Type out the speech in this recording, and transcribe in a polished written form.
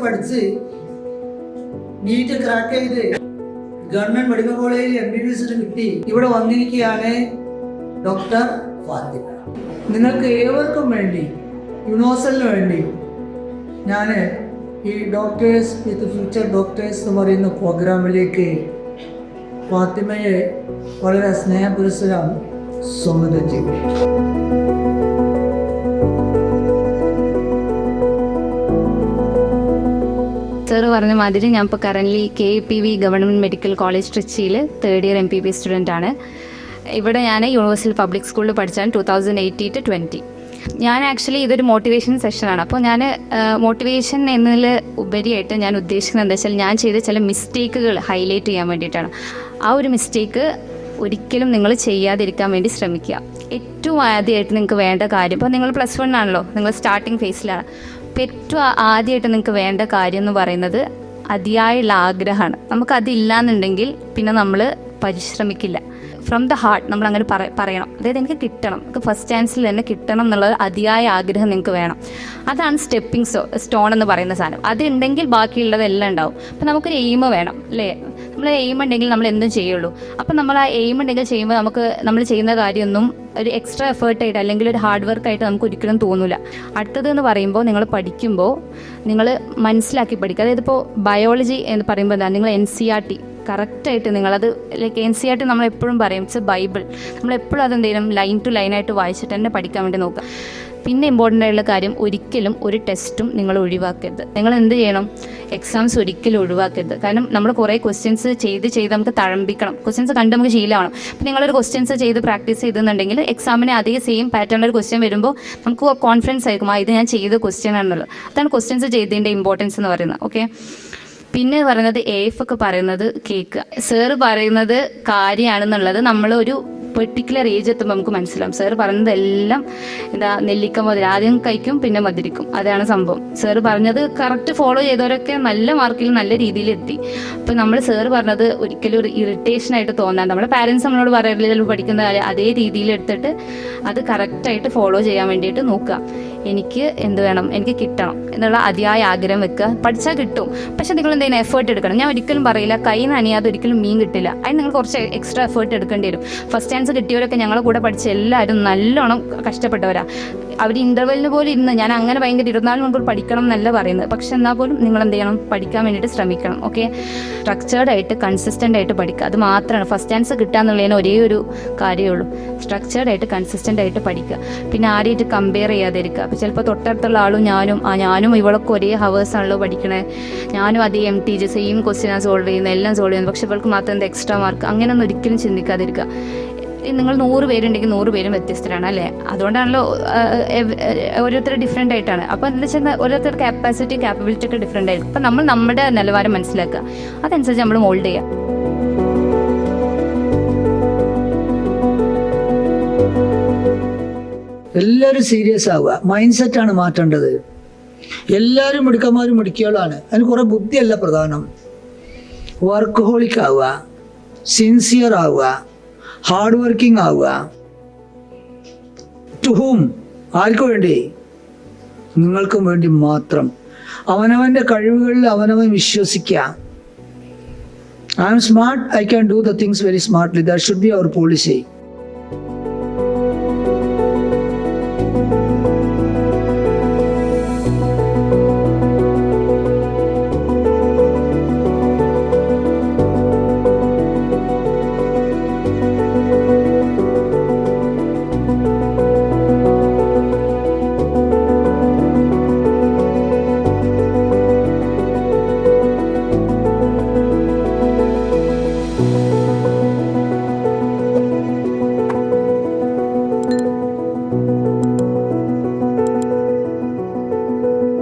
പഠിച്ച് NEET crack ചെയ്ത് government medical കോളേജിൽ MBBS കിട്ടി ഇവിടെ വന്നിരിക്കുകയാണ് ഡോക്ടർ ഫാത്തിമ. നിങ്ങൾക്ക് ഏവർക്കും വേണ്ടി, യൂണിവേഴ്സലിന് വേണ്ടി ഞാൻ ഈ ഡോക്ടേഴ്സ് വിത്ത് ഫ്യൂച്ചർ ഡോക്ടേഴ്സ് എന്ന് പറയുന്ന പ്രോഗ്രാമിലേക്ക് ഫാത്തിമയെ വളരെ സ്നേഹപുരസ്സരം സ്വാഗതം ചെയ്തു. സാർ പറഞ്ഞ മാതിരി ഞാൻ ഇപ്പോൾ currently KPV government medical college ട്രിച്ചിയിൽ 3rd ഇയർ MPB സ്റ്റുഡൻ്റ് ആണ്. ഇവിടെ ഞാൻ യൂണിവേഴ്സൽ പബ്ലിക് സ്കൂളിൽ പഠിച്ചാണ് 2018 to 20. ഞാൻ ആക്ച്വലി ഇതൊരു മോട്ടിവേഷൻ സെഷനാണ്. അപ്പോൾ ഞാൻ മോട്ടിവേഷൻ എന്നതിൽ ഉപരിയായിട്ട് ഞാൻ ഉദ്ദേശിക്കുന്നത് എന്താ വെച്ചാൽ ഞാൻ ചെയ്ത ചില മിസ്റ്റേക്കുകൾ ഹൈലൈറ്റ് ചെയ്യാൻ വേണ്ടിയിട്ടാണ്. ആ ഒരു മിസ്റ്റേക്ക് ഒരിക്കലും നിങ്ങൾ ചെയ്യാതിരിക്കാൻ വേണ്ടി ശ്രമിക്കുക. ഏറ്റവും ആദ്യമായിട്ട് നിങ്ങൾക്ക് വേണ്ട കാര്യം, ഇപ്പോൾ നിങ്ങൾ +1 ആണല്ലോ, നിങ്ങൾ സ്റ്റാർട്ടിങ് ഫേസിലാണ്. അപ്പോൾ ഏറ്റവും ആദ്യമായിട്ട് നിങ്ങൾക്ക് വേണ്ട കാര്യം എന്ന് പറയുന്നത് അതിയായുള്ള ആഗ്രഹമാണ്. നമുക്കതില്ലാന്നുണ്ടെങ്കിൽ പിന്നെ നമ്മൾ പരിശ്രമിക്കില്ല. ഫ്രം ദ ഹാർട്ട് നമ്മൾ അങ്ങനെ പറയണം. അതായത് എനിക്ക് കിട്ടണം, എനിക്ക് ഫസ്റ്റ് ചാൻസിൽ തന്നെ കിട്ടണം എന്നുള്ള അതിയായ ആഗ്രഹം നിങ്ങൾക്ക് വേണം. അതാണ് സ്റ്റെപ്പിംഗ് സ്റ്റോൺ എന്ന് പറയുന്ന സാധനം. അതുണ്ടെങ്കിൽ ബാക്കിയുള്ളതെല്ലാം ഉണ്ടാവും. അപ്പം നമുക്കൊരു എയിം വേണം അല്ലേ? നമ്മൾ എയിം ഉണ്ടെങ്കിൽ നമ്മൾ എന്തും ചെയ്യുള്ളൂ. അപ്പം നമ്മൾ ആ എയിം ഉണ്ടെങ്കിൽ ചെയ്യുമ്പോൾ നമുക്ക് നമ്മൾ ചെയ്യുന്ന കാര്യമൊന്നും ഒരു എക്സ്ട്രാ എഫേർട്ടായിട്ട് അല്ലെങ്കിൽ ഒരു ഹാർഡ് വർക്കായിട്ട് നമുക്ക് ഒരിക്കലും തോന്നില്ല. അടുത്തതെന്ന് പറയുമ്പോൾ നിങ്ങൾ പഠിക്കുമ്പോൾ നിങ്ങൾ മനസ്സിലാക്കി പഠിക്കുക. അതായത് ഇപ്പോൾ ബയോളജി എന്ന് പറയുമ്പോൾ എന്താ, നിങ്ങൾ NCERT കറക്റ്റായിട്ട് നിങ്ങളത് ലൈക്ക് NCERT നമ്മളെപ്പോഴും പറയും ഇറ്റ്സ് എ ബൈബിൾ. നമ്മളെപ്പോഴും അതെന്തെങ്കിലും ലൈൻ ടു ലൈനായിട്ട് വായിച്ചിട്ട് തന്നെ പഠിക്കാൻ വേണ്ടി നോക്കുക. പിന്നെ ഇമ്പോർട്ടൻ്റ് ആയിട്ടുള്ള കാര്യം, ഒരിക്കലും ഒരു ടെസ്റ്റും നിങ്ങൾ ഒഴിവാക്കരുത്. നിങ്ങൾ എന്ത് ചെയ്യണം, എക്സാംസ് ഒരിക്കലും ഒഴിവാക്കരുത്. കാരണം നമ്മൾ കുറേ ക്വസ്റ്റ്യൻസ് ചെയ്ത് നമുക്ക് തഴമ്പിക്കണം. ക്വസ്റ്റ്യൻസ് കണ്ട് നമുക്ക് ശീലമാണ്. അപ്പോൾ നിങ്ങളൊരു ക്വസ്റ്റ്യൻസ് ചെയ്ത് പ്രാക്ടീസ് ചെയ്തെന്നുണ്ടെങ്കിൽ എക്സാമിന് അതേ സെയിം പാറ്റേണിലൊരു ക്വസ്റ്റ്യൻ വരുമ്പോൾ നമുക്ക് കോൺഫിഡൻസ് ആയിരിക്കും, ഇത് ഞാൻ ചെയ്ത ക്വസ്റ്റ്യൻ ആണെന്നുള്ളത്. അതാണ് ക്വസ്റ്റ്യൻസ് ചെയ്തതിൻ്റെ ഇമ്പോർട്ടൻസ് എന്ന് പറയുന്നത്. ഓക്കെ, പിന്നെ പറയുന്നത് AF ഒക്കെ പറയുന്നത് കേൾക്കുക. സാറ് പറയുന്നത് കാര്യമാണെന്നുള്ളത് നമ്മളൊരു പെർട്ടിക്കുലർ ഏജ് എത്തുമ്പോൾ നമുക്ക് മനസ്സിലാവും. സാറ് പറയുന്നത് എല്ലാം നെല്ലിക്ക മുതൽ ആദ്യം കഴിക്കും പിന്നെ മധുരിക്കും, അതാണ് സംഭവം. സാറ് പറഞ്ഞത് കറക്റ്റ് ഫോളോ ചെയ്തവരൊക്കെ നല്ല മാർക്കിൽ നല്ല രീതിയിൽ എത്തി. അപ്പോൾ നമ്മൾ സാറ് പറഞ്ഞത് ഒരിക്കലും ഒരു ഇറിറ്റേഷനായിട്ട് തോന്നാൻ, നമ്മുടെ പാരൻസ് നമ്മളോട് പറയില്ല ചിലപ്പോൾ പഠിക്കുന്ന കാര്യം അതേ രീതിയിൽ എടുത്തിട്ട് അത് കറക്റ്റായിട്ട് ഫോളോ ചെയ്യാൻ വേണ്ടിയിട്ട് നോക്കുക. എനിക്ക് എന്ത് വേണം, എനിക്ക് കിട്ടണം എന്നുള്ള അതിയായ ആഗ്രഹം വെക്കുക. പഠിച്ചാൽ കിട്ടും, പക്ഷെ നിങ്ങൾ എന്തെങ്കിലും എഫേർട്ട് എടുക്കണം. ഞാൻ ഒരിക്കലും പറയില്ല കൈ നനയാതെ ഒരിക്കലും മീൻ കിട്ടില്ല. അതിന് നിങ്ങൾ കുറച്ച് എക്സ്ട്രാ എഫേർട്ട് എടുക്കേണ്ടി വരും. ഫസ്റ്റ് ചാൻസ് കിട്ടിയവരൊക്കെ ഞങ്ങളുടെ കൂടെ പഠിച്ച എല്ലാവരും നല്ലോണം കഷ്ടപ്പെട്ടവരാണ്. അവർ ഇൻ്റർവെല്ലിന് പോലും ഇരുന്ന്, ഞാൻ അങ്ങനെ ഭയങ്കര 24 മണിക്കൂർ പഠിക്കണം എന്നല്ല പറയുന്നത്, പക്ഷെ എന്നാൽ പോലും നിങ്ങൾ എന്ത് ചെയ്യണം, പഠിക്കാൻ വേണ്ടിയിട്ട് ശ്രമിക്കണം. ഓക്കെ, സ്ട്രക്ചേർഡ് ആയിട്ട് കൺസിസ്റ്റൻ്റ് ആയിട്ട് പഠിക്കുക. അത് മാത്രമാണ് ഫസ്റ്റ് ചാൻസ് കിട്ടുക എന്നുള്ളതിന് ഒരേ ഒരു കാര്യമേ ഉള്ളൂ. സ്ട്രക്ചേർഡ് ആയിട്ട് കൺസിസ്റ്റൻ്റ് ആയിട്ട് പഠിക്കുക. പിന്നെ ആരെയായിട്ട് കമ്പയർ ചെയ്യാതിരിക്കുക. അപ്പോൾ ചിലപ്പോൾ തൊട്ടടുത്തുള്ള ആളും ഞാനും ഇവളൊക്കെ ഒരേ ഹവേഴ്സാണല്ലോ പഠിക്കണേ, ഞാനും അതേ MTG സെയിം ക്വസ്റ്റ്യനാണ് സോൾവ് ചെയ്യുന്നത്, എല്ലാം സോൾവ് ചെയ്യുന്നത്, പക്ഷെ ഇവൾക്ക് മാത്രം എന്താ എക്സ്ട്രാ മാർക്ക്, അങ്ങനെയൊന്നും ഒരിക്കലും ചിന്തിക്കാതിരിക്കുക. നിങ്ങൾ 100 പേരുണ്ടെങ്കിൽ 100 പേരും വ്യത്യസ്തരാണ് അല്ലേ? അതുകൊണ്ടാണല്ലോ ഓരോരുത്തർ ഡിഫറെൻ്റ് ആയിട്ടാണ്. അപ്പോൾ എന്താ വെച്ചാൽ ഓരോരുത്തർ കാപ്പാസിറ്റി കാപ്പബിലിറ്റി ഒക്കെ ഡിഫറെൻ്റ് ആയിരിക്കും. അപ്പം നമ്മൾ നമ്മുടെ നിലവാരം മനസ്സിലാക്കുക, അതനുസരിച്ച് നമ്മൾ മോൾഡ് ചെയ്യുക. എല്ലാവരും സീരിയസ് ആവുക, മൈൻഡ് സെറ്റാണ് മാറ്റേണ്ടത്. എല്ലാവരും മിടുക്കന്മാരും മിടുക്കികളാണ്. അതിന് കുറേ ബുദ്ധിയല്ല പ്രധാനം. വർക്ക് ഹോളിക് ആവുക, സിൻസിയർ ആവുക, ഹാർഡ് വർക്കിംഗ് ആവുക. ടു ഹൂം, ആർക്കു വേണ്ടി? നിങ്ങൾക്കും വേണ്ടി മാത്രം. അവനവൻ്റെ കഴിവുകളിൽ അവനവൻ വിശ്വസിക്കുക. I am smart, I can do the things very smartly. That should be our policy.